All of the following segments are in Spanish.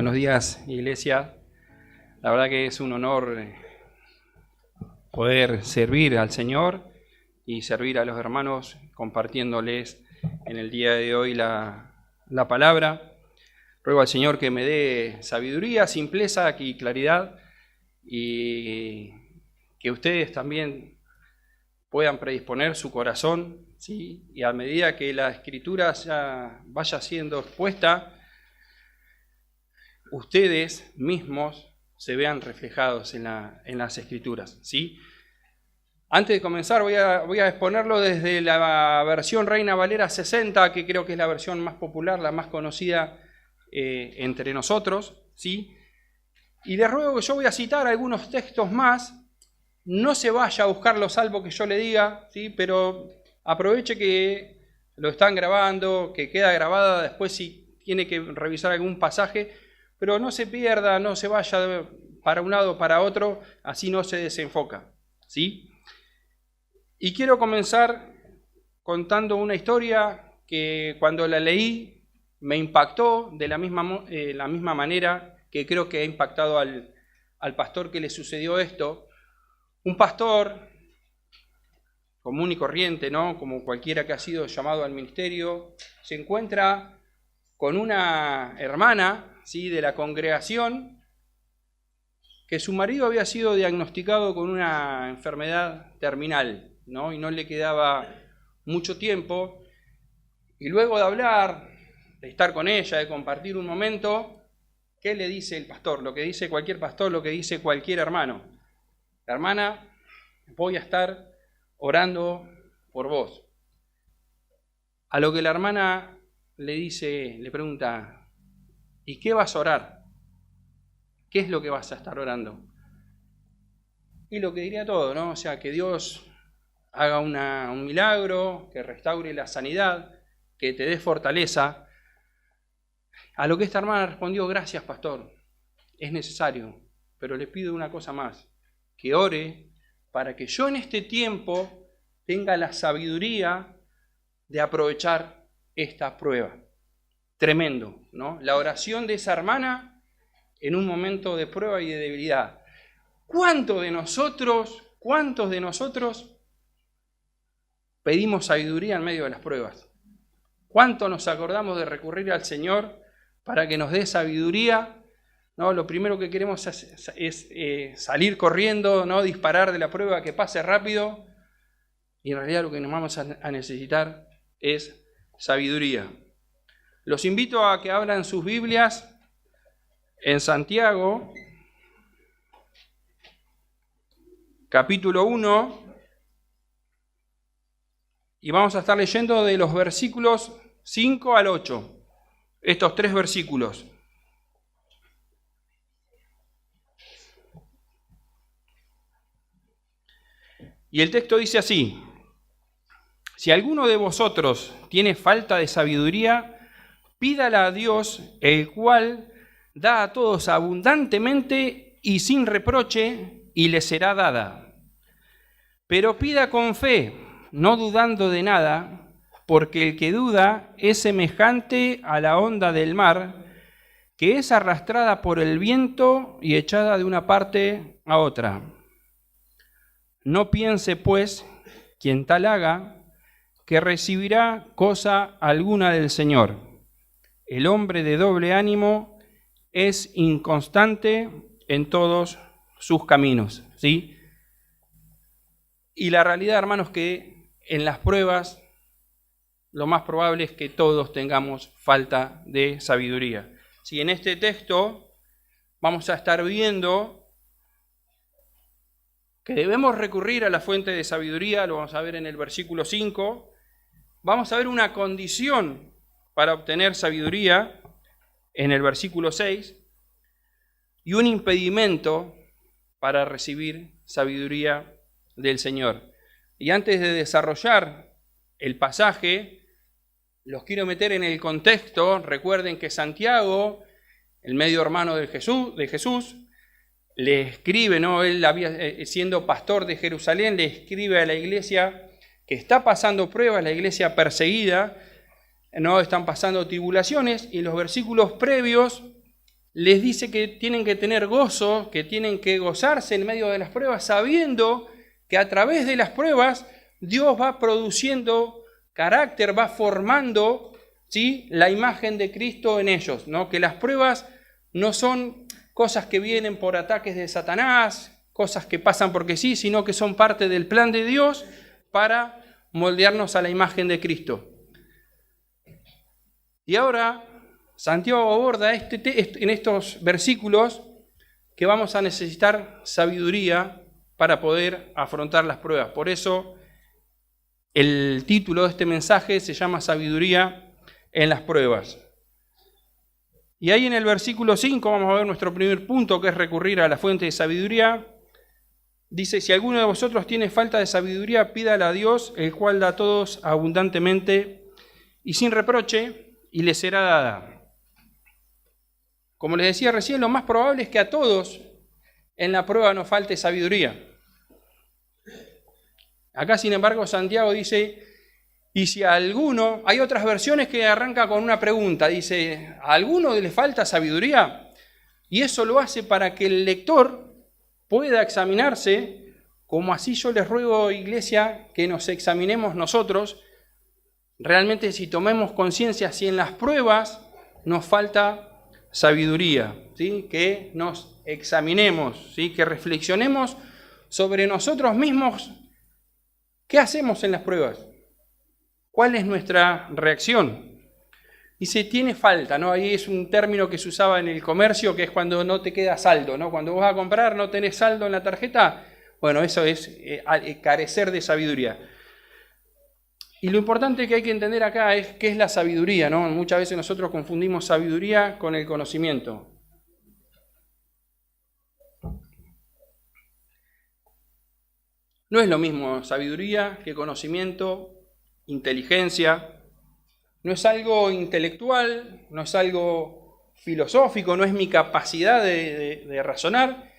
Buenos días, iglesia. La verdad que es un honor poder servir al Señor y servir a los hermanos compartiéndoles en el día de hoy la palabra. Ruego al Señor que me dé sabiduría, simpleza y claridad, y que ustedes también puedan predisponer su corazón, ¿sí? Y a medida que la Escritura ya vaya siendo expuesta, ustedes mismos se vean reflejados en las Escrituras, ¿sí? Antes de comenzar voy a exponerlo desde la versión Reina Valera 60, que creo que es la versión más popular, la más conocida entre nosotros, ¿sí? Y les ruego que yo voy a citar algunos textos más. No se vaya a buscar lo salvo que yo le diga, ¿sí? Pero aproveche que lo están grabando, que queda grabada después si tiene que revisar algún pasaje, pero no se pierda, no se vaya para un lado o para otro, así no se desenfoca, ¿sí? Y quiero comenzar contando una historia que cuando la leí me impactó de la misma manera que creo que ha impactado al pastor que le sucedió esto. Un pastor común y corriente, ¿no? Como cualquiera que ha sido llamado al ministerio, se encuentra con una hermana, ¿sí?, de la congregación, que su marido había sido diagnosticado con una enfermedad terminal, ¿no? Y no le quedaba mucho tiempo. Y luego de hablar, de estar con ella, de compartir un momento, ¿qué le dice el pastor? Lo que dice cualquier pastor, lo que dice cualquier hermano. La hermana: voy a estar orando por vos. A lo que la hermana le dice, le pregunta: ¿y qué vas a orar? ¿Qué es lo que vas a estar orando? Y lo que diría todo, ¿no? O sea, que Dios haga un milagro, que restaure la sanidad, que te dé fortaleza. A lo que esta hermana respondió: gracias, pastor, es necesario, pero le pido una cosa más, que ore para que yo en este tiempo tenga la sabiduría de aprovechar esta prueba. Tremendo, ¿no? La oración de esa hermana en un momento de prueba y de debilidad. ¿Cuántos de nosotros pedimos sabiduría en medio de las pruebas? ¿Cuánto nos acordamos de recurrir al Señor para que nos dé sabiduría? ¿No? Lo primero que queremos es salir corriendo, ¿no? Disparar de la prueba, que pase rápido. Y en realidad lo que nos vamos a necesitar es sabiduría. Los invito a que abran sus Biblias en Santiago, capítulo 1, y vamos a estar leyendo de los versículos 5 al 8, estos 3 versículos. Y el texto dice así: si alguno de vosotros tiene falta de sabiduría, pídala a Dios, el cual da a todos abundantemente y sin reproche, y le será dada. Pero pida con fe, no dudando de nada, porque el que duda es semejante a la onda del mar, que es arrastrada por el viento y echada de una parte a otra. No piense, pues, quien tal haga, que recibirá cosa alguna del Señor. El hombre de doble ánimo es inconstante en todos sus caminos, ¿sí? Y la realidad, hermanos, que en las pruebas lo más probable es que todos tengamos falta de sabiduría. Si en este texto vamos a estar viendo que debemos recurrir a la fuente de sabiduría, lo vamos a ver en el versículo 5, vamos a ver una condición para obtener sabiduría en el versículo 6 y un impedimento para recibir sabiduría del Señor. Y antes de desarrollar el pasaje, los quiero meter en el contexto. Recuerden que Santiago, el medio hermano de Jesús, le escribe, ¿no? Él siendo pastor de Jerusalén, le escribe a la iglesia que está pasando pruebas, la iglesia perseguida, no están pasando tribulaciones, y en los versículos previos les dice que tienen que tener gozo, que tienen que gozarse en medio de las pruebas, sabiendo que a través de las pruebas Dios va produciendo carácter, va formando, ¿sí?, la imagen de Cristo en ellos, ¿no? Que las pruebas no son cosas que vienen por ataques de Satanás, cosas que pasan porque sí, sino que son parte del plan de Dios para moldearnos a la imagen de Cristo. Y ahora Santiago aborda en estos versículos que vamos a necesitar sabiduría para poder afrontar las pruebas. Por eso el título de este mensaje se llama Sabiduría en las pruebas. Y ahí en el versículo 5 vamos a ver nuestro primer punto, que es recurrir a la fuente de sabiduría. Dice, si alguno de vosotros tiene falta de sabiduría, pídala a Dios, el cual da a todos abundantemente y sin reproche, y le será dada. Como les decía recién, lo más probable es que a todos en la prueba nos falte sabiduría. Acá, sin embargo, Santiago dice, y si a alguno, hay otras versiones que arranca con una pregunta, dice, ¿a alguno le falta sabiduría? Y eso lo hace para que el lector pueda examinarse, como así yo les ruego, iglesia, que nos examinemos nosotros, realmente si tomemos conciencia, si en las pruebas nos falta sabiduría, ¿sí?, que nos examinemos, ¿sí?, que reflexionemos sobre nosotros mismos. ¿Qué hacemos en las pruebas? ¿Cuál es nuestra reacción? Dice, tiene falta, ¿no? Ahí es un término que se usaba en el comercio, que es cuando no te queda saldo, ¿no? Cuando vas a comprar, no tenés saldo en la tarjeta. Bueno, eso es carecer de sabiduría. Y lo importante que hay que entender acá es qué es la sabiduría, ¿no? Muchas veces nosotros confundimos sabiduría con el conocimiento. No es lo mismo sabiduría que conocimiento, inteligencia. No es algo intelectual, no es algo filosófico, no es mi capacidad de razonar.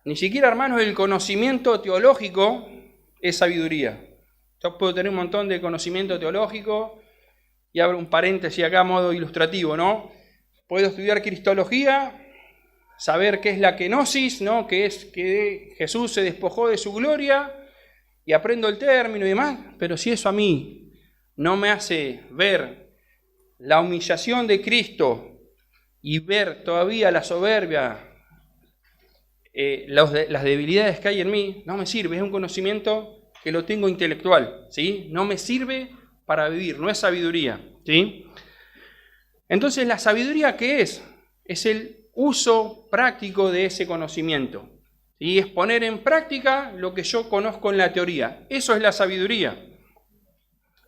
Ni siquiera, hermanos, el conocimiento teológico es sabiduría. Yo puedo tener un montón de conocimiento teológico, y abro un paréntesis acá a modo ilustrativo, ¿no? Puedo estudiar cristología, saber qué es la kenosis, ¿no?, que es que Jesús se despojó de su gloria, y aprendo el término y demás, pero si eso a mí no me hace ver la humillación de Cristo y ver todavía la soberbia, las debilidades que hay en mí, no me sirve, es un conocimiento que lo tengo intelectual, ¿sí? No me sirve para vivir, no es sabiduría, ¿sí? Entonces, ¿la sabiduría qué es? Es el uso práctico de ese conocimiento, ¿sí? Es poner en práctica lo que yo conozco en la teoría. Eso es la sabiduría.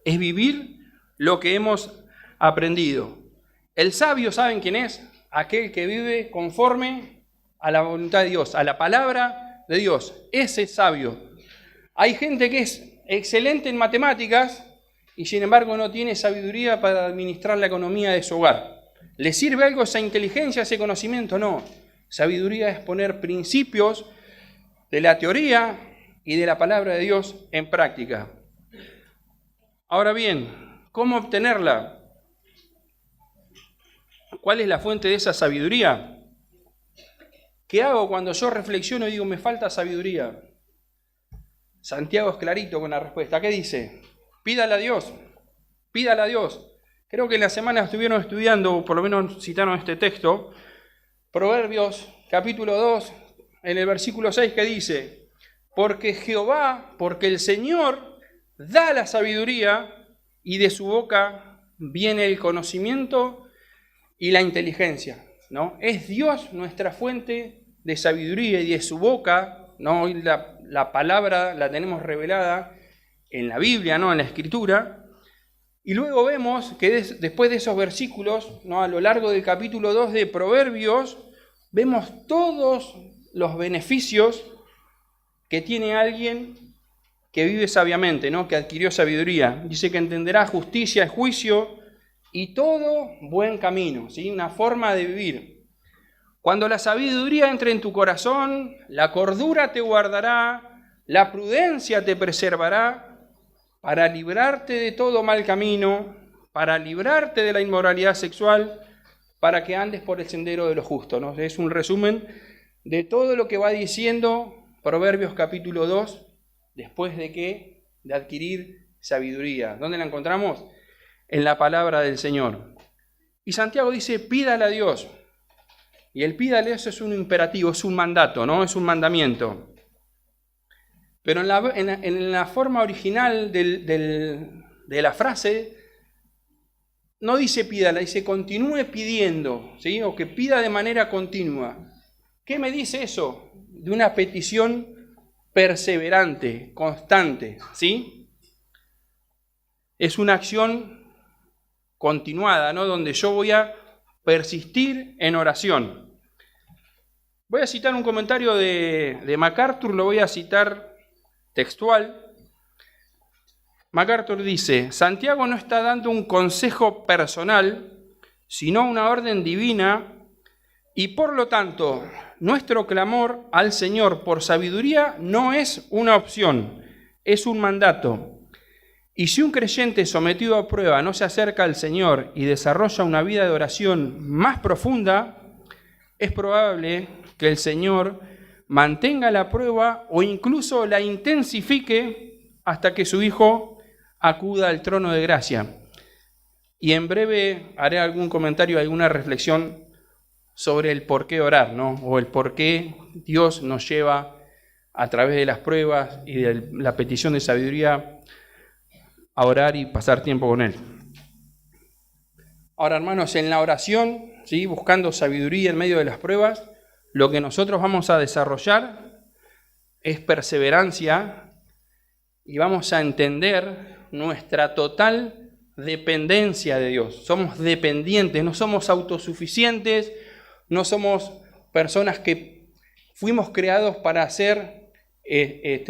Es vivir lo que hemos aprendido. El sabio, ¿saben quién es? Aquel que vive conforme a la voluntad de Dios, a la palabra de Dios. Ese es sabio. Hay gente que es excelente en matemáticas y sin embargo no tiene sabiduría para administrar la economía de su hogar. ¿Le sirve algo esa inteligencia, ese conocimiento? No. Sabiduría es poner principios de la teoría y de la palabra de Dios en práctica. Ahora bien, ¿cómo obtenerla? ¿Cuál es la fuente de esa sabiduría? ¿Qué hago cuando yo reflexiono y digo, me falta sabiduría? Santiago es clarito con la respuesta. ¿Qué dice? Pídala a Dios, pídala a Dios. Creo que en la semana estuvieron estudiando, o por lo menos citaron este texto, Proverbios capítulo 2, en el versículo 6, que dice, porque el Señor da la sabiduría y de su boca viene el conocimiento y la inteligencia, ¿no? Es Dios nuestra fuente de sabiduría y de su boca, ¿no? Hoy la palabra la tenemos revelada en la Biblia, ¿no?, en la Escritura. Y luego vemos que después de esos versículos, ¿no?, a lo largo del capítulo 2 de Proverbios, vemos todos los beneficios que tiene alguien que vive sabiamente, ¿no?, que adquirió sabiduría. Dice que entenderá justicia y juicio y todo buen camino, ¿sí?, una forma de vivir. Cuando la sabiduría entre en tu corazón, la cordura te guardará, la prudencia te preservará, para librarte de todo mal camino, para librarte de la inmoralidad sexual, para que andes por el sendero de los justos, ¿no? Es un resumen de todo lo que va diciendo Proverbios capítulo 2, después de adquirir sabiduría. ¿Dónde la encontramos? En la palabra del Señor. Y Santiago dice, pídale a Dios. Y el pídale a Dios es un imperativo, es un mandato, ¿no? Es un mandamiento. Pero en la forma original de la frase, no dice pídala, dice continúe pidiendo, ¿sí? O que pida de manera continua. ¿Qué me dice eso? De una petición perseverante, constante, ¿sí? Es una acción continuada, ¿no? Donde yo voy a persistir en oración. Voy a citar un comentario de MacArthur, lo voy a citar textual. MacArthur dice, Santiago no está dando un consejo personal, sino una orden divina, y por lo tanto, nuestro clamor al Señor por sabiduría no es una opción, es un mandato. Y si un creyente sometido a prueba no se acerca al Señor y desarrolla una vida de oración más profunda, es probable que el Señor mantenga la prueba o incluso la intensifique hasta que su Hijo acuda al trono de gracia. Y en breve haré algún comentario, alguna reflexión sobre el por qué orar, ¿no? O el por qué Dios nos lleva a través de las pruebas y de la petición de sabiduría a orar y pasar tiempo con Él. Ahora, hermanos, en la oración, ¿sí? Buscando sabiduría en medio de las pruebas, lo que nosotros vamos a desarrollar es perseverancia y vamos a entender nuestra total dependencia de Dios. Somos dependientes, no somos autosuficientes, no somos personas que fuimos creados para hacer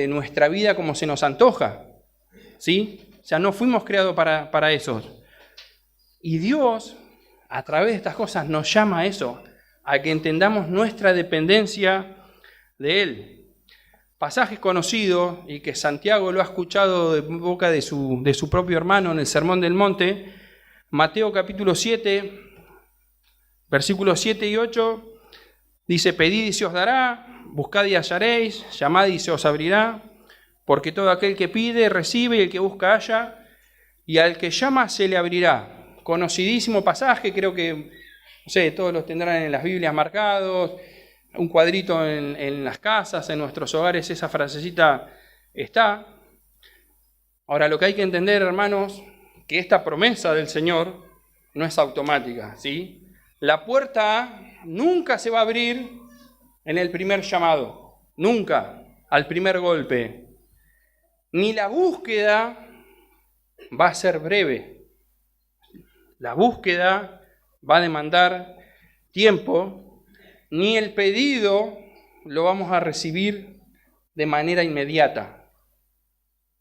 nuestra vida como se nos antoja, ¿sí? O sea, no fuimos creados para eso. Y Dios, a través de estas cosas, nos llama a eso, a que entendamos nuestra dependencia de Él. Pasajes conocidos, y que Santiago lo ha escuchado de boca de su propio hermano en el Sermón del Monte, Mateo capítulo 7, versículos 7 y 8, dice, pedid y se os dará, buscad y hallaréis, llamad y se os abrirá, porque todo aquel que pide, recibe, y el que busca, halla, y al que llama, se le abrirá. Conocidísimo pasaje, creo que, no sé, todos los tendrán en las Biblias marcados, un cuadrito en las casas, en nuestros hogares, esa frasecita está. Ahora, lo que hay que entender, hermanos, que esta promesa del Señor no es automática, ¿sí? La puerta nunca se va a abrir en el primer llamado, nunca, al primer golpe. Ni la búsqueda va a ser breve. La búsqueda va a demandar tiempo, ni el pedido lo vamos a recibir de manera inmediata.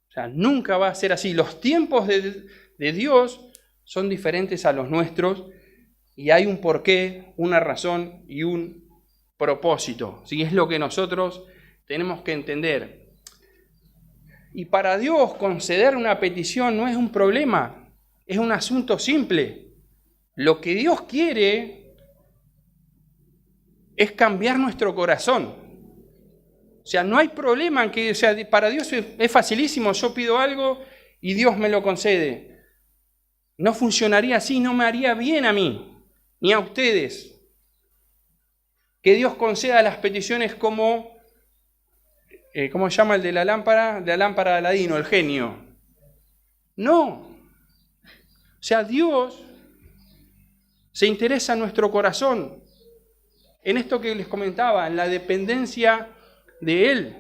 O sea, nunca va a ser así. Los tiempos de Dios son diferentes a los nuestros y hay un porqué, una razón y un propósito. ¿Sí? Es lo que nosotros tenemos que entender. Y para Dios conceder una petición no es un problema, es un asunto simple. Lo que Dios quiere es cambiar nuestro corazón. O sea, no hay problema en que, o sea, para Dios es facilísimo, yo pido algo y Dios me lo concede. No funcionaría así, no me haría bien a mí, ni a ustedes. Que Dios conceda las peticiones como... ¿cómo se llama el de la lámpara? De la lámpara de Aladino, el genio. No. O sea, Dios se interesa en nuestro corazón. En esto que les comentaba, en la dependencia de Él.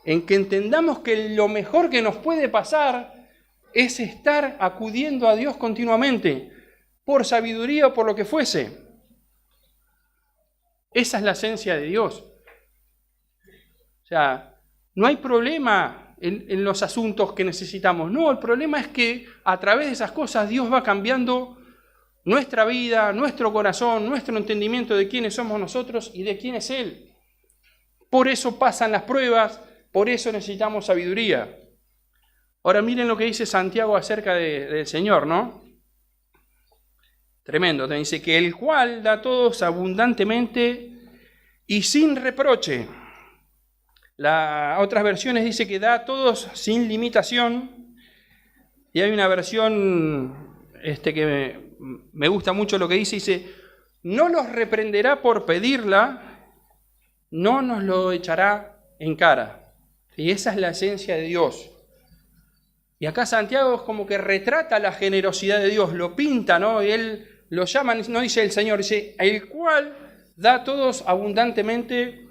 En que entendamos que lo mejor que nos puede pasar es estar acudiendo a Dios continuamente, por sabiduría o por lo que fuese. Esa es la esencia de Dios. O sea, no hay problema en los asuntos que necesitamos. No, el problema es que a través de esas cosas Dios va cambiando nuestra vida, nuestro corazón, nuestro entendimiento de quiénes somos nosotros y de quién es Él. Por eso pasan las pruebas, por eso necesitamos sabiduría. Ahora miren lo que dice Santiago acerca del Señor, ¿no? Tremendo. Te dice que el cual da a todos abundantemente y sin reproche. Otras versiones dice que da a todos sin limitación. Y hay una versión que me gusta mucho lo que dice, no los reprenderá por pedirla, no nos lo echará en cara. Y esa es la esencia de Dios. Y acá Santiago es como que retrata la generosidad de Dios, lo pinta, ¿no? Y él lo llama, no dice el Señor, dice el cual da a todos abundantemente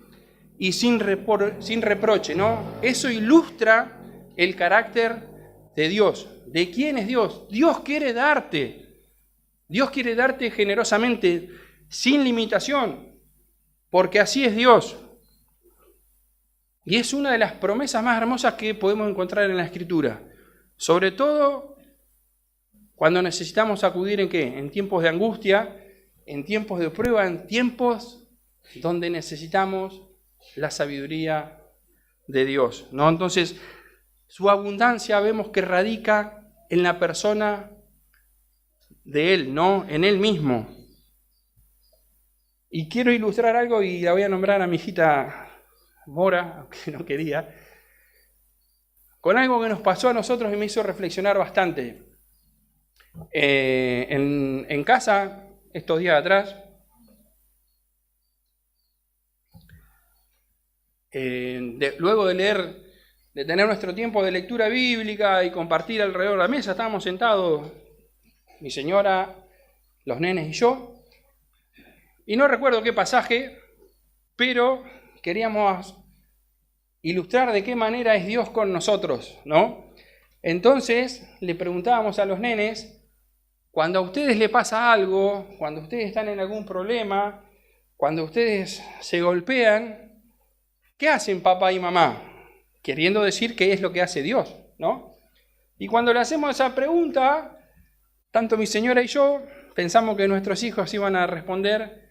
y sin reproche, ¿no? Eso ilustra el carácter de Dios. ¿De quién es Dios? Dios quiere darte generosamente, sin limitación, porque así es Dios. Y es una de las promesas más hermosas que podemos encontrar en la Escritura. Sobre todo cuando necesitamos acudir ¿en qué? En tiempos de angustia, en tiempos de prueba, en tiempos donde necesitamos la sabiduría de Dios, ¿no? Entonces, su abundancia vemos que radica en la persona de Él, ¿no? En Él mismo. Y quiero ilustrar algo y la voy a nombrar a mi hijita Mora, aunque no quería, con algo que nos pasó a nosotros y me hizo reflexionar bastante. En casa, estos días atrás, luego de tener nuestro tiempo de lectura bíblica y compartir alrededor de la mesa, estábamos sentados, mi señora, los nenes y yo, y no recuerdo qué pasaje, pero queríamos ilustrar de qué manera es Dios con nosotros, ¿no? Entonces le preguntábamos a los nenes, cuando a ustedes les pasa algo, cuando ustedes están en algún problema, cuando ustedes se golpean, ¿qué hacen papá y mamá? Queriendo decir qué es lo que hace Dios, ¿no? Y cuando le hacemos esa pregunta, tanto mi señora y yo pensamos que nuestros hijos iban a responder,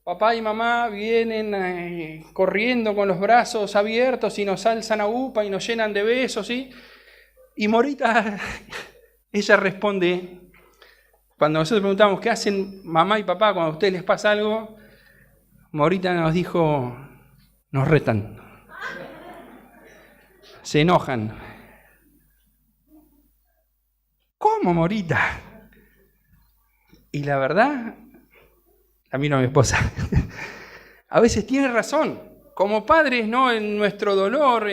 papá y mamá vienen corriendo con los brazos abiertos y nos alzan a upa y nos llenan de besos, ¿sí? Y Morita, ella responde, cuando nosotros preguntamos qué hacen mamá y papá cuando a ustedes les pasa algo, Morita nos dijo, nos retan, se enojan. ¿Cómo, Morita? Y la verdad, a mí no, a mi esposa, a veces tiene razón. Como padres, ¿no? En nuestro dolor,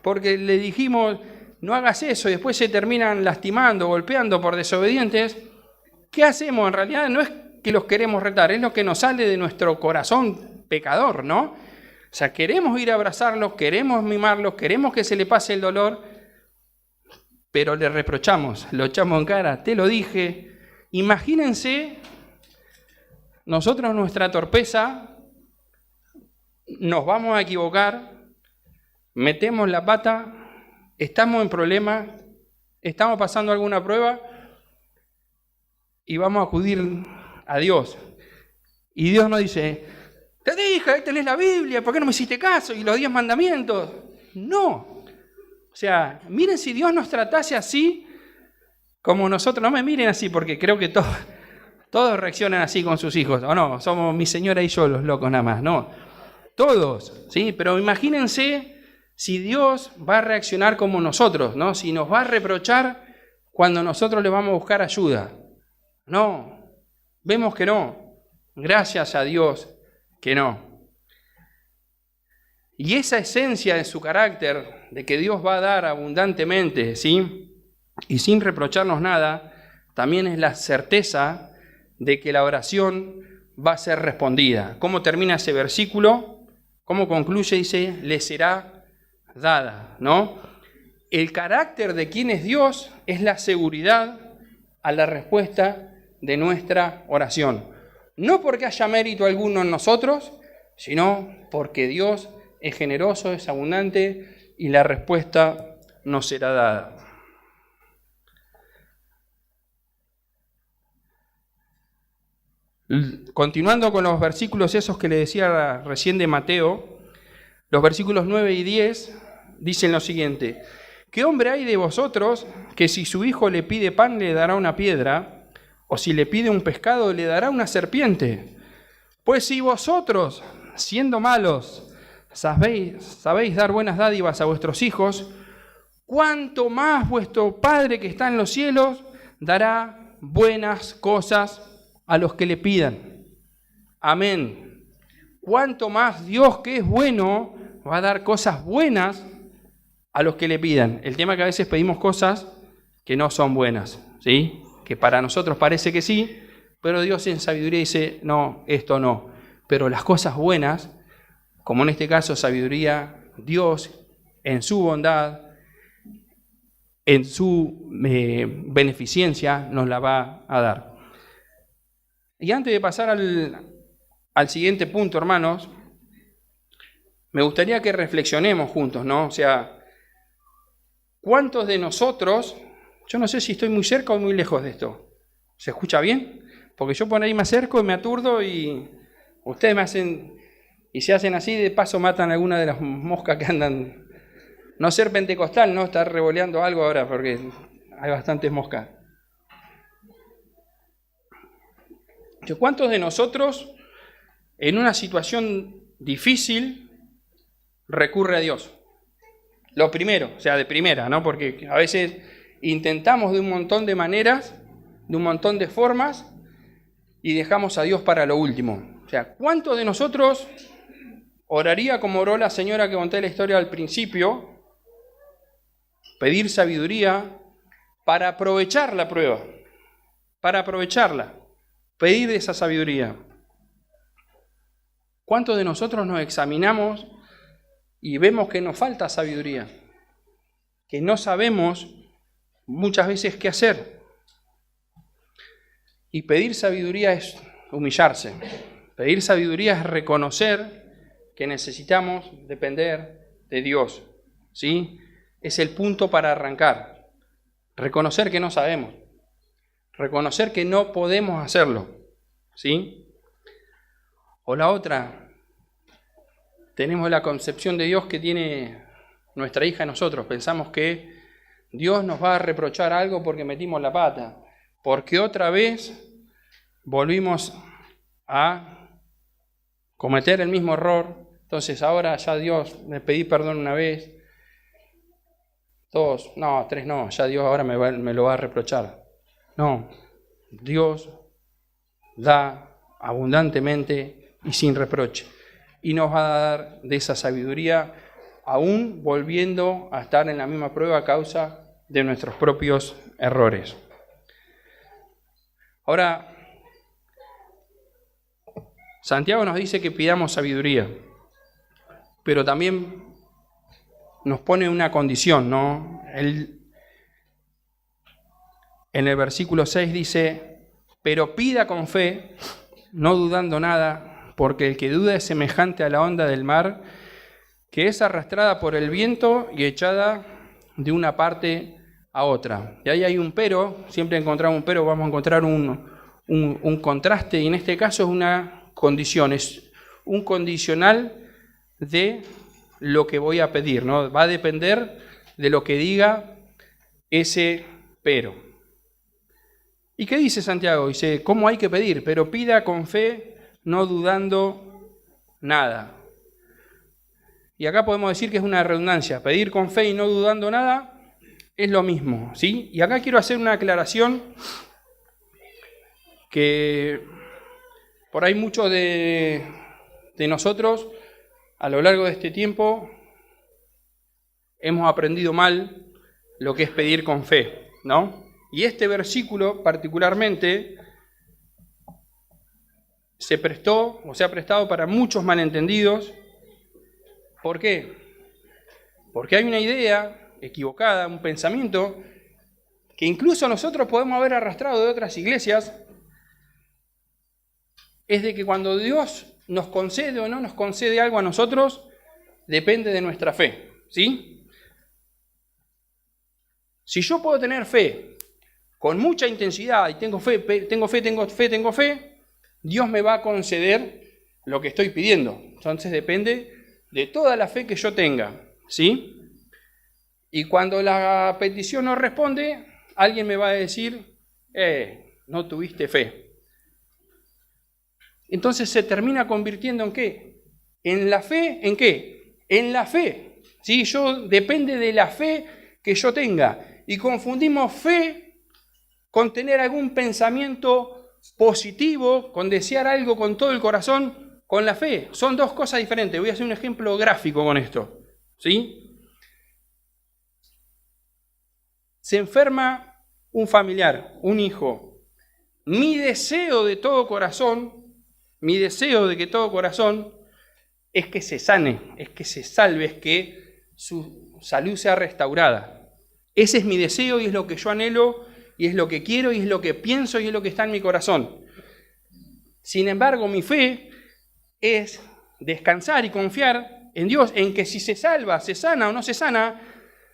porque le dijimos, no hagas eso, y después se terminan lastimando, golpeando por desobedientes. ¿Qué hacemos? En realidad no es que los queremos retar, es lo que nos sale de nuestro corazón pecador, ¿no? O sea, queremos ir a abrazarlos, queremos mimarlos, queremos que se le pase el dolor, pero le reprochamos, lo echamos en cara, te lo dije. Imagínense, nosotros nuestra torpeza, nos vamos a equivocar, metemos la pata, estamos en problemas, estamos pasando alguna prueba y vamos a acudir a Dios. Y Dios nos dice, te dije, ahí tenés la Biblia, ¿por qué no me hiciste caso? Y los 10 mandamientos. No. O sea, miren si Dios nos tratase así, como nosotros, no me miren así, porque creo que todos reaccionan así con sus hijos, o no, somos mi señora y yo los locos nada más, no, todos, ¿sí? Pero imagínense si Dios va a reaccionar como nosotros, ¿no? Si nos va a reprochar cuando nosotros le vamos a buscar ayuda. No, vemos que no, gracias a Dios que no. Y esa esencia de su carácter, de que Dios va a dar abundantemente, ¿sí? Y sin reprocharnos nada, también es la certeza de que la oración va a ser respondida. ¿Cómo termina ese versículo? ¿Cómo concluye? Dice, le será dada, ¿no? El carácter de quién es Dios es la seguridad a la respuesta de nuestra oración. No porque haya mérito alguno en nosotros, sino porque Dios es generoso, es abundante y la respuesta nos será dada. Continuando con los versículos esos que le decía recién de Mateo, los versículos 9 y 10 dicen lo siguiente: ¿qué hombre hay de vosotros que si su hijo le pide pan le dará una piedra? O si le pide un pescado, le dará una serpiente. Pues si vosotros, siendo malos, sabéis dar buenas dádivas a vuestros hijos, cuánto más vuestro Padre que está en los cielos dará buenas cosas a los que le pidan. Amén. Cuánto más Dios, que es bueno, va a dar cosas buenas a los que le pidan. El tema es que a veces pedimos cosas que no son buenas, ¿sí? Que para nosotros parece que sí, pero Dios en sabiduría dice, no, esto no. Pero las cosas buenas, como en este caso sabiduría, Dios en su bondad, en su beneficencia, nos la va a dar. Y antes de pasar al siguiente punto, hermanos, me gustaría que reflexionemos juntos, ¿no? O sea, ¿cuántos de nosotros, yo no sé si estoy muy cerca o muy lejos de esto? ¿Se escucha bien? Porque yo por ahí me acerco y me aturdo y ustedes me hacen, y se hacen así, de paso matan a alguna de las moscas que andan. No ser pentecostal, no estar revoleando algo ahora, porque hay bastantes moscas. ¿Cuántos de nosotros en una situación difícil recurre a Dios? Lo primero, o sea, de primera, ¿no? Porque a veces intentamos de un montón de maneras, de un montón de formas, y dejamos a Dios para lo último. O sea, ¿cuántos de nosotros oraría como oró la señora que conté la historia al principio? Pedir sabiduría para aprovechar la prueba, para aprovecharla, pedir esa sabiduría. ¿Cuántos de nosotros nos examinamos y vemos que nos falta sabiduría? Que no sabemos muchas veces qué hacer. Y pedir sabiduría es humillarse. Pedir sabiduría es reconocer que necesitamos depender de Dios, ¿sí? Es el punto para arrancar. Reconocer que no sabemos. Reconocer que no podemos hacerlo, ¿sí? O la otra, tenemos la concepción de Dios que tiene nuestra hija en nosotros. Pensamos que Dios nos va a reprochar algo porque metimos la pata, porque otra vez volvimos a cometer el mismo error. Entonces ahora ya Dios, me pedí perdón una vez, 2, no, 3 no, ya Dios ahora me lo va a reprochar. No, Dios da abundantemente y sin reproche. Y nos va a dar de esa sabiduría, aún volviendo a estar en la misma prueba a causa de nuestros propios errores. Ahora, Santiago nos dice que pidamos sabiduría, pero también nos pone una condición, ¿no? En el versículo 6 dice, pero pida con fe, no dudando nada, porque el que duda es semejante a la onda del mar, que es arrastrada por el viento y echada de una parte a otra. Y ahí hay un pero, siempre encontramos un pero, vamos a encontrar un contraste, y en este caso es una condición, es un condicional de lo que voy a pedir, ¿no? Va a depender de lo que diga ese pero. ¿Y qué dice Santiago? Dice, ¿cómo hay que pedir? Pero pida con fe, no dudando nada. Y acá podemos decir que es una redundancia. Pedir con fe y no dudando nada es lo mismo, ¿sí? Y acá quiero hacer una aclaración que por ahí muchos de nosotros a lo largo de este tiempo hemos aprendido mal lo que es pedir con fe, ¿no? Y este versículo particularmente se ha prestado para muchos malentendidos. ¿Por qué? Porque hay una idea equivocada, un pensamiento que incluso nosotros podemos haber arrastrado de otras iglesias, es de que cuando Dios nos concede o no nos concede algo a nosotros, depende de nuestra fe, ¿sí? Si yo puedo tener fe con mucha intensidad y tengo fe, Dios me va a conceder lo que estoy pidiendo. Entonces depende de toda la fe que yo tenga, ¿sí? Y cuando la petición no responde, alguien me va a decir, no tuviste fe. Entonces se termina convirtiendo ¿en qué? ¿En la fe? ¿En qué? En la fe. ¿Sí? Depende de la fe que yo tenga. Y confundimos fe con tener algún pensamiento positivo, con desear algo con todo el corazón, con la fe. Son dos cosas diferentes. Voy a hacer un ejemplo gráfico con esto. ¿Sí? Se enferma un familiar, un hijo. Mi deseo de todo corazón, mi deseo de que todo corazón es que se sane, es que se salve, es que su salud sea restaurada. Ese es mi deseo y es lo que yo anhelo y es lo que quiero y es lo que pienso y es lo que está en mi corazón. Sin embargo, mi fe es descansar y confiar en Dios, en que si se salva, se sana o no se sana,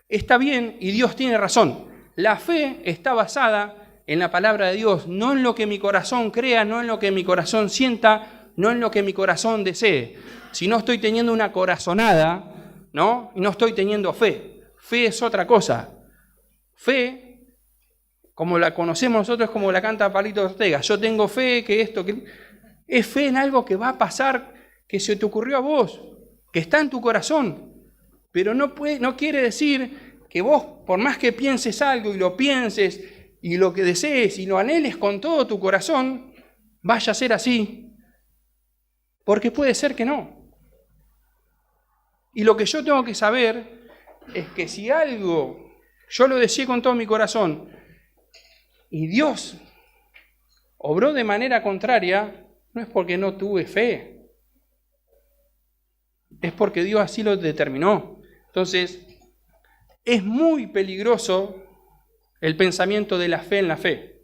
está bien y Dios tiene razón. La fe está basada en la palabra de Dios, no en lo que mi corazón crea, no en lo que mi corazón sienta, no en lo que mi corazón desee. Si no estoy teniendo una corazonada, ¿no? Y no estoy teniendo fe. Fe es otra cosa. Fe, como la conocemos nosotros, como la canta Palito Ortega. Yo tengo fe que esto, que es fe en algo que va a pasar, que se te ocurrió a vos, que está en tu corazón. Pero no quiere decir que vos, por más que pienses algo y lo pienses y lo que desees y lo anheles con todo tu corazón, vaya a ser así. Porque puede ser que no. Y lo que yo tengo que saber es que si algo yo lo deseé con todo mi corazón y Dios obró de manera contraria, no es porque no tuve fe, es porque Dios así lo determinó. Entonces, es muy peligroso el pensamiento de la fe en la fe.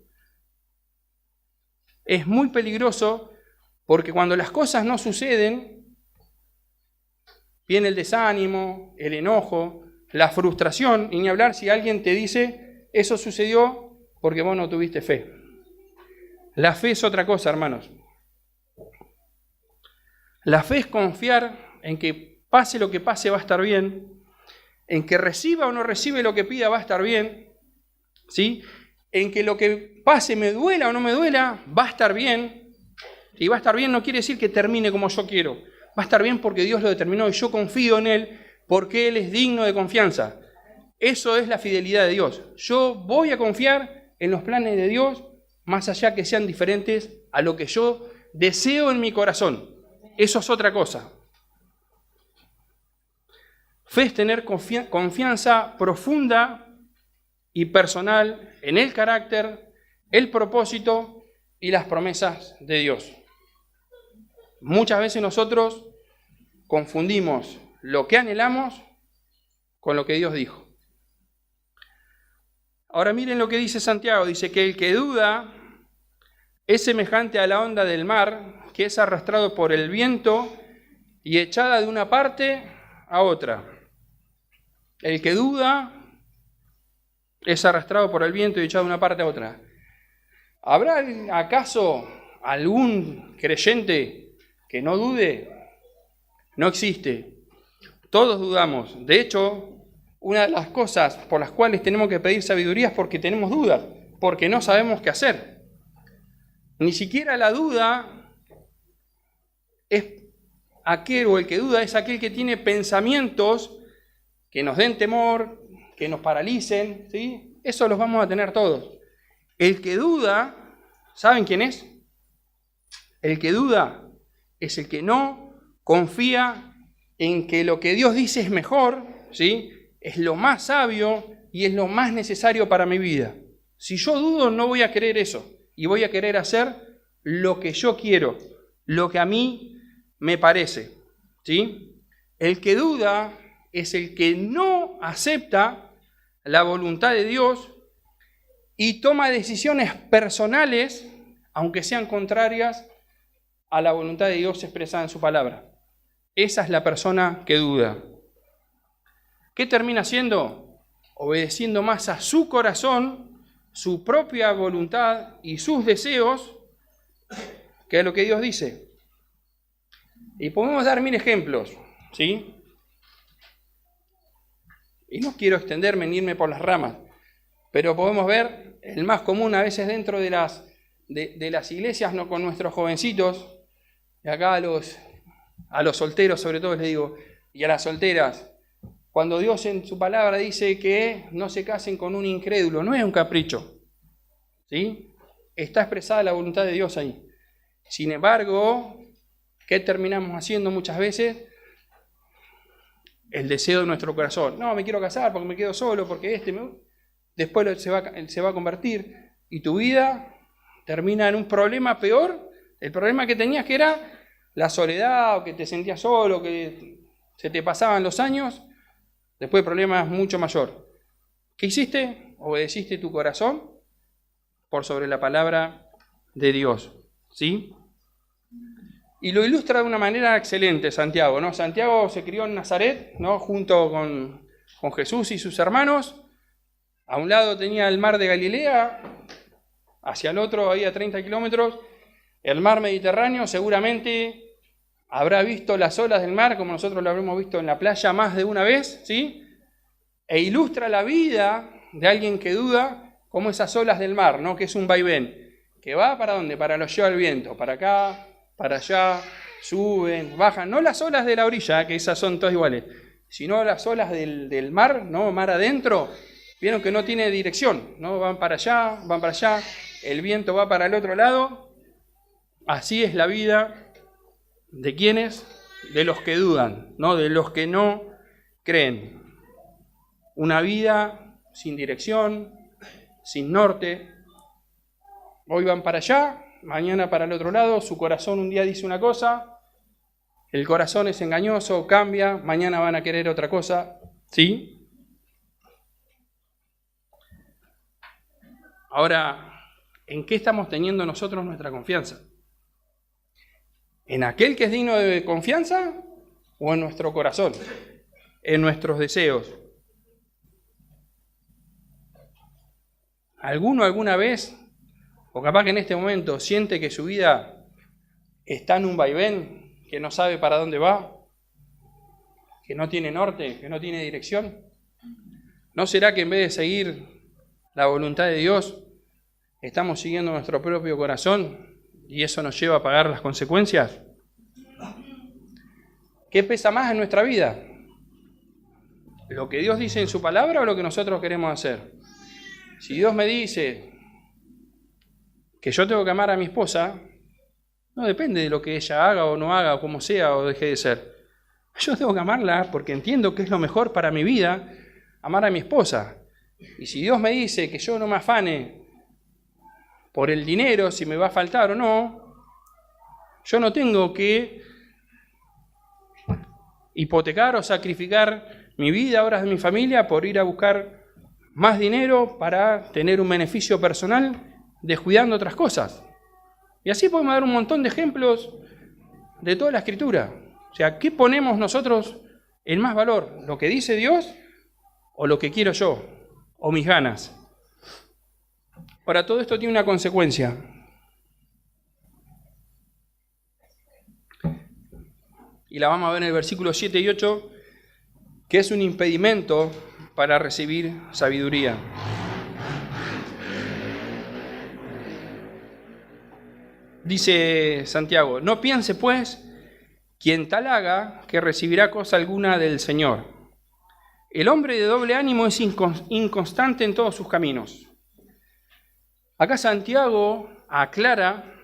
Es muy peligroso porque cuando las cosas no suceden, viene el desánimo, el enojo, la frustración, y ni hablar si alguien te dice, eso sucedió porque vos no tuviste fe. La fe es otra cosa, hermanos. La fe es confiar en que pase lo que pase va a estar bien, en que reciba o no recibe lo que pida va a estar bien, ¿sí? En que lo que pase me duela o no me duela va a estar bien. Y va a estar bien no quiere decir que termine como yo quiero. Va a estar bien porque Dios lo determinó y yo confío en Él porque Él es digno de confianza. Eso es la fidelidad de Dios. Yo voy a confiar en los planes de Dios más allá que sean diferentes a lo que yo deseo en mi corazón. Eso es otra cosa. Fe es tener confianza profunda y personal en el carácter, el propósito y las promesas de Dios. Muchas veces nosotros confundimos lo que anhelamos con lo que Dios dijo. Ahora miren lo que dice Santiago. Dice que el que duda es semejante a la onda del mar que es arrastrado por el viento y echada de una parte a otra. El que duda es arrastrado por el viento y echado de una parte a otra. ¿Habrá acaso algún creyente que no dude? No existe. Todos dudamos. De hecho, una de las cosas por las cuales tenemos que pedir sabiduría es porque tenemos dudas, porque no sabemos qué hacer. Ni siquiera la duda es aquel, o el que duda es aquel que tiene pensamientos que nos den temor, que nos paralicen, ¿sí? Eso los vamos a tener todos. El que duda, ¿saben quién es? El que duda es el que no confía en que lo que Dios dice es mejor, ¿sí? Es lo más sabio y es lo más necesario para mi vida. Si yo dudo, no voy a querer eso y voy a querer hacer lo que yo quiero, lo que a mí me parece, ¿sí? El que duda es el que no acepta la voluntad de Dios y toma decisiones personales, aunque sean contrarias a la voluntad de Dios expresada en su palabra. Esa es la persona que duda. ¿Qué termina haciendo? Obedeciendo más a su corazón, su propia voluntad y sus deseos, que a lo que Dios dice. Y podemos dar 1000 ejemplos, ¿sí? Y no quiero extenderme ni irme por las ramas, pero podemos ver el más común a veces dentro de las de las iglesias, no con nuestros jovencitos, y acá a los solteros sobre todo les digo, y a las solteras, cuando Dios en su palabra dice que no se casen con un incrédulo, no es un capricho, ¿sí? Está expresada la voluntad de Dios ahí. Sin embargo, ¿qué terminamos haciendo muchas veces? El deseo de nuestro corazón. No, me quiero casar porque me quedo solo, porque después se va a convertir y tu vida termina en un problema peor. El problema que tenías, que era la soledad, o que te sentías solo, que se te pasaban los años. Después el problema es mucho mayor. ¿Qué hiciste? Obedeciste tu corazón por sobre la palabra de Dios, ¿sí? Y lo ilustra de una manera excelente Santiago, ¿no? Santiago se crió en Nazaret, ¿no? Junto con Jesús y sus hermanos. A un lado tenía el mar de Galilea, hacia el otro había 30 kilómetros. El mar Mediterráneo, seguramente habrá visto las olas del mar, como nosotros lo habremos visto en la playa más de una vez, ¿sí? E ilustra la vida de alguien que duda, como esas olas del mar, ¿no? Que es un vaivén, que va ¿para dónde? Para lo lleva el viento, para acá, para allá, suben, bajan. No las olas de la orilla, que esas son todas iguales, sino las olas del mar, ¿no? Mar adentro. Vieron que no tiene dirección, ¿no? Van para allá, el viento va para el otro lado. Así es la vida de quienes, de los que dudan, ¿no? De los que no creen. Una vida sin dirección, sin norte. Hoy van para allá, mañana para el otro lado. Su corazón un día dice una cosa, el corazón es engañoso, cambia, mañana van a querer otra cosa, ¿sí? Ahora, ¿en qué estamos teniendo nosotros nuestra confianza? ¿En aquel que es digno de confianza o en nuestro corazón? ¿En nuestros deseos? ¿Alguno alguna vez, o capaz que en este momento, siente que su vida está en un vaivén, que no sabe para dónde va, que no tiene norte, que no tiene dirección? ¿No será que en vez de seguir la voluntad de Dios, estamos siguiendo nuestro propio corazón y eso nos lleva a pagar las consecuencias? ¿Qué pesa más en nuestra vida? ¿Lo que Dios dice en su palabra o lo que nosotros queremos hacer? Si Dios me dice que yo tengo que amar a mi esposa, no depende de lo que ella haga o no haga, o como sea o deje de ser. Yo tengo que amarla porque entiendo que es lo mejor para mi vida, amar a mi esposa. Y si Dios me dice que yo no me afane por el dinero, si me va a faltar o no, yo no tengo que hipotecar o sacrificar mi vida, horas de mi familia, por ir a buscar más dinero para tener un beneficio personal, descuidando otras cosas. Y así podemos dar un montón de ejemplos de toda la Escritura. O sea, ¿qué ponemos nosotros en más valor? ¿Lo que dice Dios o lo que quiero yo? ¿O mis ganas? Ahora, todo esto tiene una consecuencia. Y la vamos a ver en el versículo 7 y 8, que es un impedimento para recibir sabiduría. Dice Santiago: no piense pues quien tal haga que recibirá cosa alguna del Señor. El hombre de doble ánimo es inconstante en todos sus caminos. Acá Santiago aclara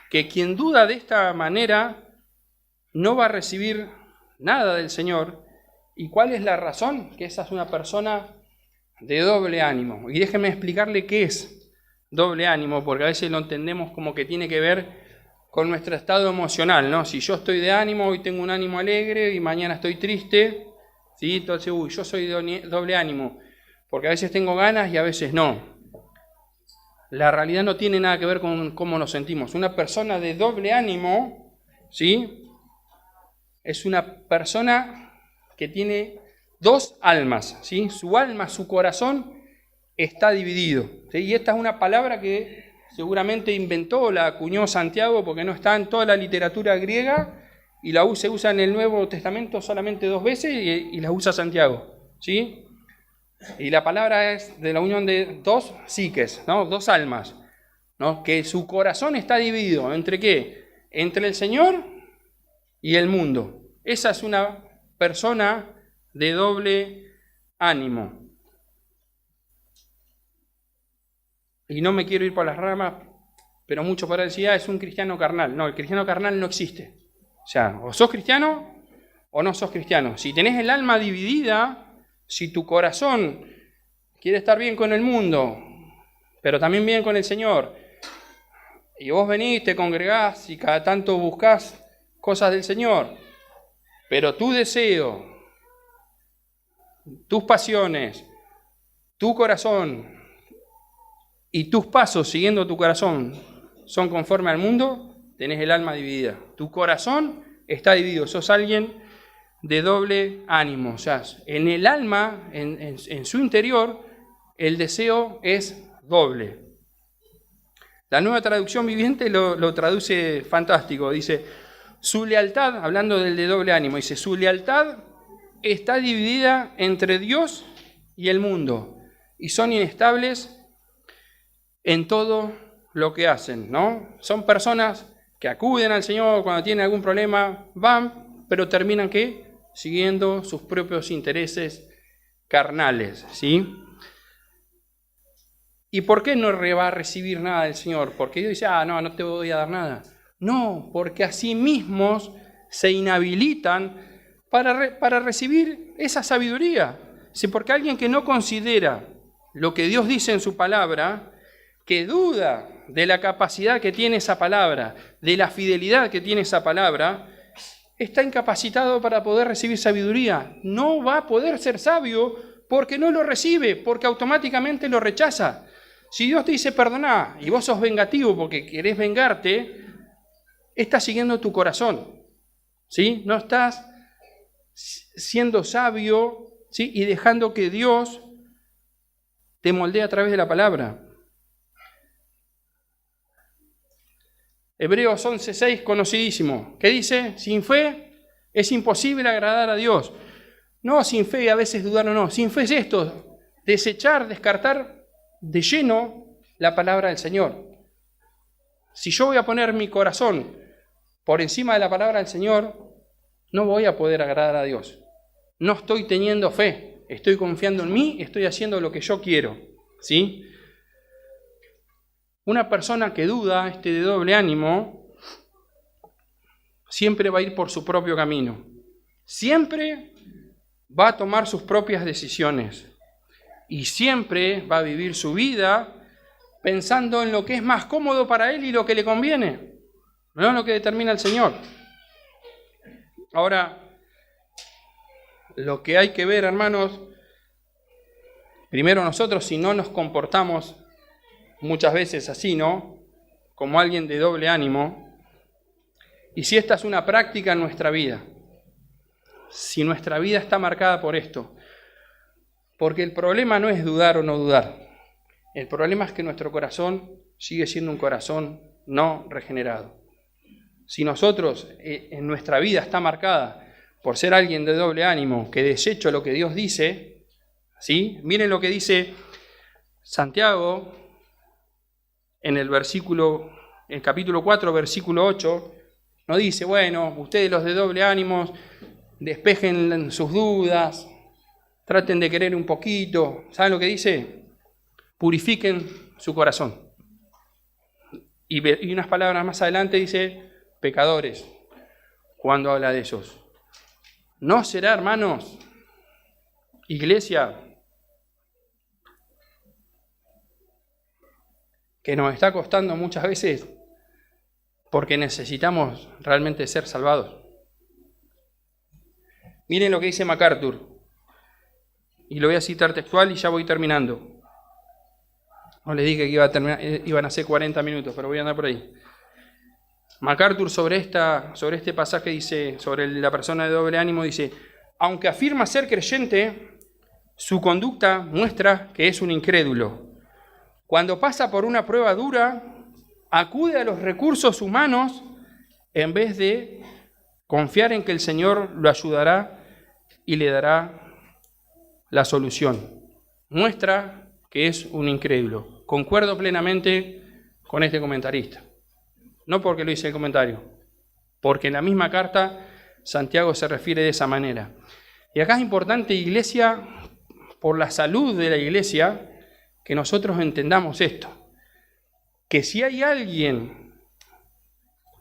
que quien duda de esta manera no va a recibir nada del Señor. ¿Y cuál es la razón? Que esa es una persona de doble ánimo. Y déjeme explicarle qué es doble ánimo, porque a veces lo entendemos como que tiene que ver con nuestro estado emocional, ¿no? Si yo estoy de ánimo, hoy tengo un ánimo alegre y mañana estoy triste, ¿sí? Entonces, yo soy doble ánimo, porque a veces tengo ganas y a veces no. La realidad no tiene nada que ver con cómo nos sentimos. Una persona de doble ánimo, ¿sí? Es una persona que tiene dos almas, ¿sí? Su alma, su corazón está dividido, ¿sí? Y esta es una palabra que seguramente inventó, la acuñó Santiago, porque no está en toda la literatura griega y se usa en el Nuevo Testamento solamente 2 veces y la usa Santiago, ¿sí? Y la palabra es de la unión de dos psiques, ¿no? Dos almas. ¿no? Que su corazón está dividido. ¿Entre qué? Entre el Señor y el mundo. Esa es una persona de doble ánimo. Y no me quiero ir por las ramas, pero mucho para decir, es un cristiano carnal. No, el cristiano carnal no existe. O sea, o sos cristiano o no sos cristiano. Si tenés el alma dividida, si tu corazón quiere estar bien con el mundo, pero también bien con el Señor, y vos venís, te congregás y cada tanto buscás cosas del Señor, pero tu deseo, tus pasiones, tu corazón y tus pasos siguiendo tu corazón son conforme al mundo, tenés el alma dividida. Tu corazón está dividido, sos alguien de doble ánimo. O sea, en el alma, en su interior, el deseo es doble. La Nueva Traducción Viviente lo traduce fantástico. Dice, su lealtad, hablando del de doble ánimo, dice, su lealtad está dividida entre Dios y el mundo, y son inestables en todo lo que hacen, ¿no? Son personas que acuden al Señor cuando tienen algún problema, van, pero terminan, ¿qué? Siguiendo sus propios intereses carnales, ¿sí? ¿Y por qué no va a recibir nada del Señor? Porque Dios dice, no te voy a dar nada. No, porque a sí mismos se inhabilitan para recibir esa sabiduría. Sí, porque alguien que no considera lo que Dios dice en su palabra, que duda de la capacidad que tiene esa palabra, de la fidelidad que tiene esa palabra, está incapacitado para poder recibir sabiduría. No va a poder ser sabio porque no lo recibe, porque automáticamente lo rechaza. Si Dios te dice perdoná y vos sos vengativo porque querés vengarte, estás siguiendo tu corazón, ¿sí? No estás siendo sabio, ¿sí? Y dejando que Dios te moldee a través de la palabra. Hebreos 11:6, conocidísimo, que dice, sin fe es imposible agradar a Dios. No sin fe a veces dudar o no, sin fe es esto, desechar, descartar de lleno la palabra del Señor. Si yo voy a poner mi corazón por encima de la palabra del Señor, no voy a poder agradar a Dios. No estoy teniendo fe, estoy confiando en mí, estoy haciendo lo que yo quiero, ¿sí? Una persona que duda, de doble ánimo, siempre va a ir por su propio camino. Siempre va a tomar sus propias decisiones. Y siempre va a vivir su vida pensando en lo que es más cómodo para él y lo que le conviene, no en lo que determina el Señor. Ahora, lo que hay que ver, hermanos, primero nosotros, si no nos comportamos muchas veces así, ¿no? Como alguien de doble ánimo, y si esta es una práctica en nuestra vida, si nuestra vida está marcada por esto, porque el problema no es dudar o no dudar, el problema es que nuestro corazón sigue siendo un corazón no regenerado. Si nosotros en nuestra vida está marcada por ser alguien de doble ánimo, que desecho lo que Dios dice, ¿sí? Miren lo que dice Santiago en el capítulo 4, versículo 8, no dice, bueno, ustedes los de doble ánimo, despejen sus dudas, traten de querer un poquito. ¿Saben lo que dice? Purifiquen su corazón. Y unas palabras más adelante dice, pecadores, cuando habla de esos. ¿No será, hermanos, iglesia, que nos está costando muchas veces porque necesitamos realmente ser salvados? Miren lo que dice MacArthur. Y lo voy a citar textual y ya voy terminando. No les dije que iban a ser 40 minutos, pero voy a andar por ahí. MacArthur sobre este pasaje dice, sobre la persona de doble ánimo, dice, aunque afirma ser creyente, su conducta muestra que es un incrédulo. Cuando pasa por una prueba dura, acude a los recursos humanos en vez de confiar en que el Señor lo ayudará y le dará la solución. Muestra que es un incrédulo. Concuerdo plenamente con este comentarista. No porque lo hice el comentario, porque en la misma carta Santiago se refiere de esa manera. Y acá es importante, iglesia, por la salud de la iglesia, que nosotros entendamos esto. Que si hay alguien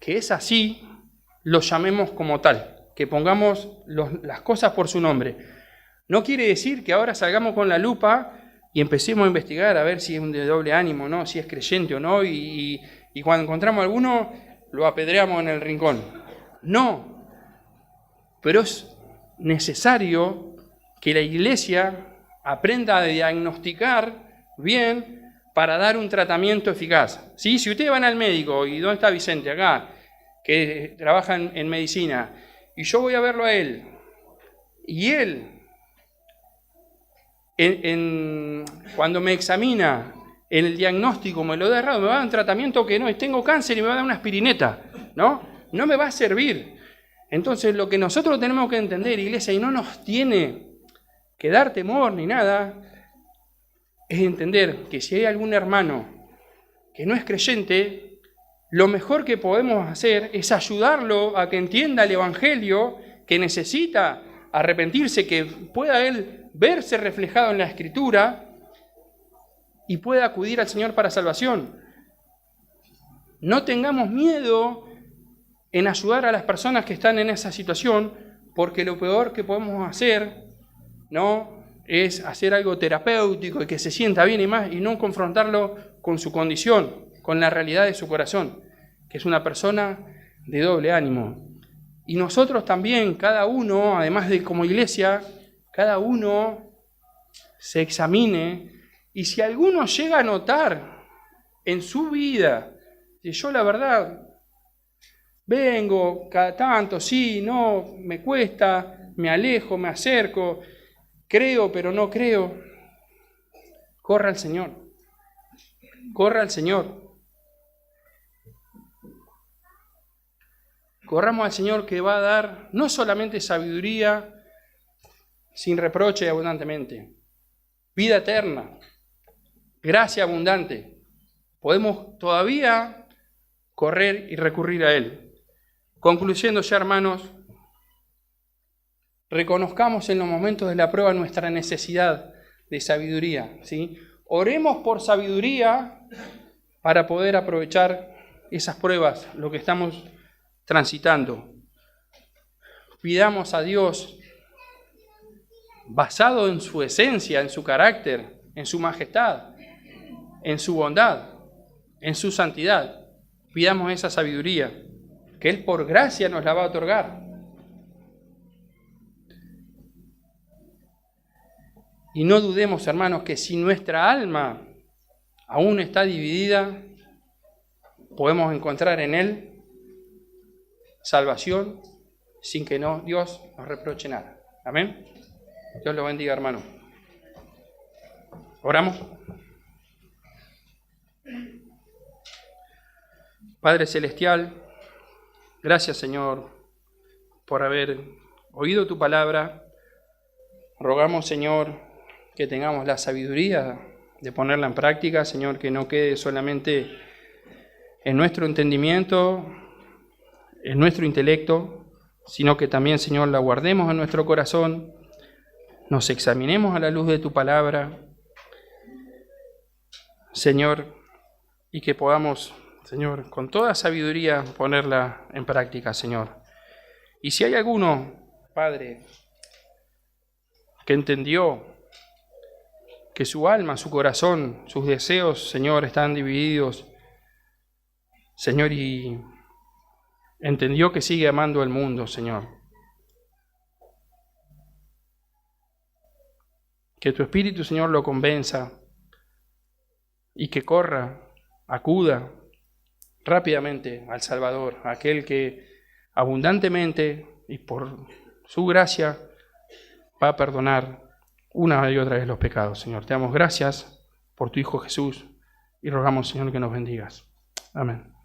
que es así, lo llamemos como tal, que pongamos las cosas por su nombre. No quiere decir que ahora salgamos con la lupa y empecemos a investigar a ver si es un de doble ánimo, ¿no? Si es creyente o no, y cuando encontramos a alguno, lo apedreamos en el rincón. No, pero es necesario que la iglesia aprenda a diagnosticar bien para dar un tratamiento eficaz. ¿Sí? Si ustedes van al médico, ¿y dónde está Vicente? Acá, que trabaja en medicina, y yo voy a verlo a él, y él, cuando me examina, en el diagnóstico me lo da errado, me va a dar un tratamiento que no, tengo cáncer y me va a dar una aspirineta, ¿no? No me va a servir. Entonces lo que nosotros tenemos que entender, iglesia, y no nos tiene que dar temor ni nada, es entender que si hay algún hermano que no es creyente, lo mejor que podemos hacer es ayudarlo a que entienda el Evangelio, que necesita arrepentirse, que pueda él verse reflejado en la Escritura y pueda acudir al Señor para salvación. No tengamos miedo en ayudar a las personas que están en esa situación, porque lo peor que podemos hacer, ¿no?, es hacer algo terapéutico y que se sienta bien y más, y no confrontarlo con su condición, con la realidad de su corazón, que es una persona de doble ánimo. Y nosotros también, cada uno, además de como iglesia, cada uno se examine, y si alguno llega a notar en su vida, que yo la verdad vengo cada tanto, sí, no, me cuesta, me alejo, me acerco, creo pero no creo, corra al Señor, corra al Señor. Corramos al Señor, que va a dar no solamente sabiduría sin reproche y abundantemente, vida eterna, gracia abundante. Podemos todavía correr y recurrir a Él. Concluyendo ya, hermanos, reconozcamos en los momentos de la prueba nuestra necesidad de sabiduría, ¿sí? Oremos por sabiduría para poder aprovechar esas pruebas, lo que estamos transitando. Pidamos a Dios, basado en su esencia, en su carácter, en su majestad, en su bondad, en su santidad, pidamos esa sabiduría, que Él por gracia nos la va a otorgar. Y no dudemos, hermanos, que si nuestra alma aún está dividida, podemos encontrar en Él salvación sin que Dios nos reproche nada. Amén. Dios lo bendiga, hermano. Oramos. Padre Celestial, gracias, Señor, por haber oído tu palabra. Rogamos, Señor, que tengamos la sabiduría de ponerla en práctica, Señor, que no quede solamente en nuestro entendimiento, en nuestro intelecto, sino que también, Señor, la guardemos en nuestro corazón, nos examinemos a la luz de tu palabra, Señor, y que podamos, Señor, con toda sabiduría ponerla en práctica, Señor. Y si hay alguno, Padre, que entendió que su alma, su corazón, sus deseos, Señor, están divididos, Señor, y entendió que sigue amando al mundo, Señor. Que tu Espíritu, Señor, lo convenza y que corra, acuda rápidamente al Salvador, aquel que abundantemente y por su gracia va a perdonar una y otra vez los pecados, Señor. Te damos gracias por tu Hijo Jesús y rogamos, Señor, que nos bendigas. Amén.